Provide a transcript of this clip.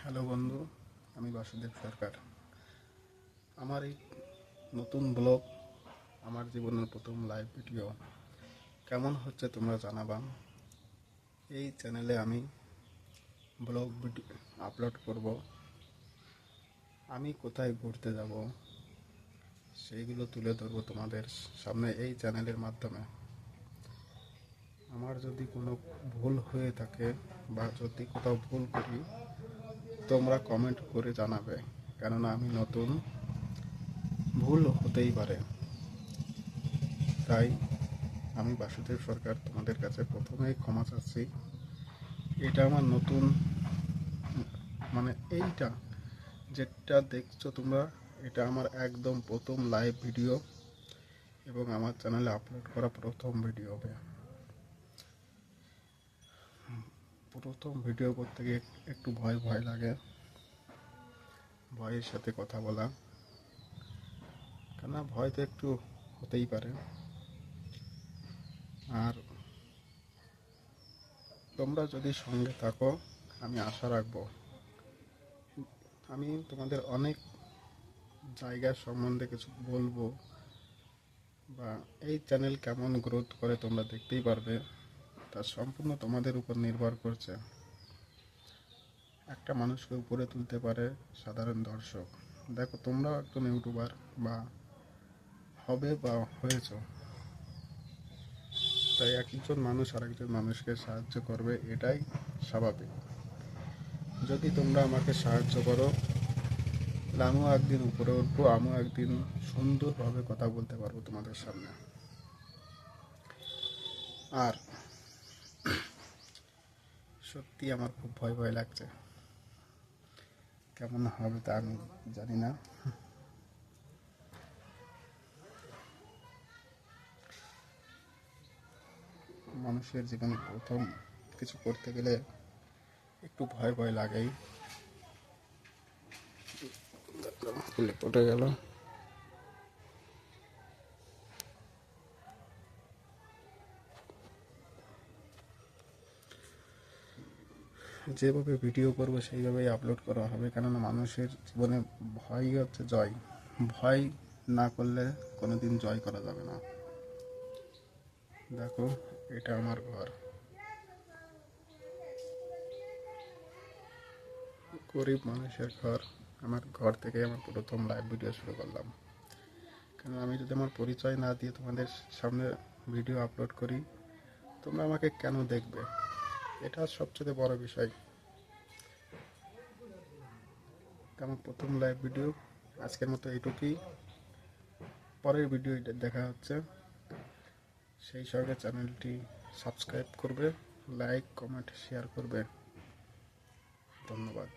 Hello বন্ধু, আমি বাসুদেব সরকার। আমার এই নতুন ব্লগ, আমার জীবনের প্রথম লাইভ ভিডিও কেমন হচ্ছে তোমরা জানাবা। এই চ্যানেলে আমি ব্লগ ভিডিও আপলোড করব। আমি কোথায় ঘুরতে যাব সেইগুলো তুলে ধরবো তোমাদের সামনে এই চ্যানেলের মাধ্যমে। আমার যদি কোনো ভুল হয়ে থাকে বা যদি কোথাও ভুল করি, তোমরা কমেন্ট করে জানাবে, কেননা আমি নতুন, ভুল হতেই পারে। তাই আমি বাসুদেব সরকার তোমাদের কাছে প্রথমেই ক্ষমা চাচ্ছি। এটা আমার নতুন, মানে এইটা যেটা দেখছো তোমরা, এটা আমার একদম প্রথম লাইভ ভিডিও এবং আমার চ্যানেলে আপলোড করা প্রথম ভিডিও হবে। প্রথম ভিডিও করতে গিয়ে একটু ভয় ভয় লাগে, ভয়ের সাথে কথা বলা, কেননা ভয় তো একটু হতেই পারে। আর তোমরা যদি সঙ্গে থাকো, আমি আশা রাখবো আমি তোমাদের অনেক জায়গার সম্বন্ধে কিছু বলবো, বা এই চ্যানেল কেমন গ্রোথ করে তোমরা দেখতেই পারবে। তা সম্পূর্ণ তোমাদের উপর নির্ভর করছে। একটা মানুষকে উপরে তুলতে পারে সাধারণ দর্শক। দেখো, তোমরাও একজন ইউটিউবার বা হবে বা হয়েছো, তাই একজন মানুষ আরেকজন মানুষকে সাহায্য করবে, এটাই স্বাভাবিক। যদি তোমরা আমাকে সাহায্য করো, তাহলে আমিও একদিন উপরে উঠবো, আমিও একদিন সুন্দরভাবে কথা বলতে পারবো তোমাদের সামনে। আর সত্যি আমার খুব ভয় ভয় লাগছে, কেমন হবে তা আমি জানি না। মানুষের জীবনে প্রথম কিছু করতে গেলে একটু ভয় ভয় লাগেই। খুলে পড়ে গেল। যেভাবে ভিডিও করবো সেইভাবেই আপলোড করা হবে, কেননা মানুষের জীবনে ভয়ই হচ্ছে জয়। ভয় না করলে কোনোদিন জয় করা যাবে না। দেখো, এটা আমার ঘর, গরিব মানুষের ঘর। আমার ঘর থেকে আমার প্রথম লাইভ ভিডিও শুরু করলাম। কেন আমি যদি আমার পরিচয় না দিয়ে তোমাদের সামনে ভিডিও আপলোড করি, তোমরা আমাকে কেন দেখবে? এটা সবচেয়ে বড় বিষয়। আমার প্রথম লাইভ ভিডিও আজকের মতো এইটুকুই। পরের ভিডিও দেখা হচ্ছে। সেই সঙ্গে চ্যানেলটি সাবস্ক্রাইব করবে, লাইক কমেন্ট শেয়ার করবে। ধন্যবাদ।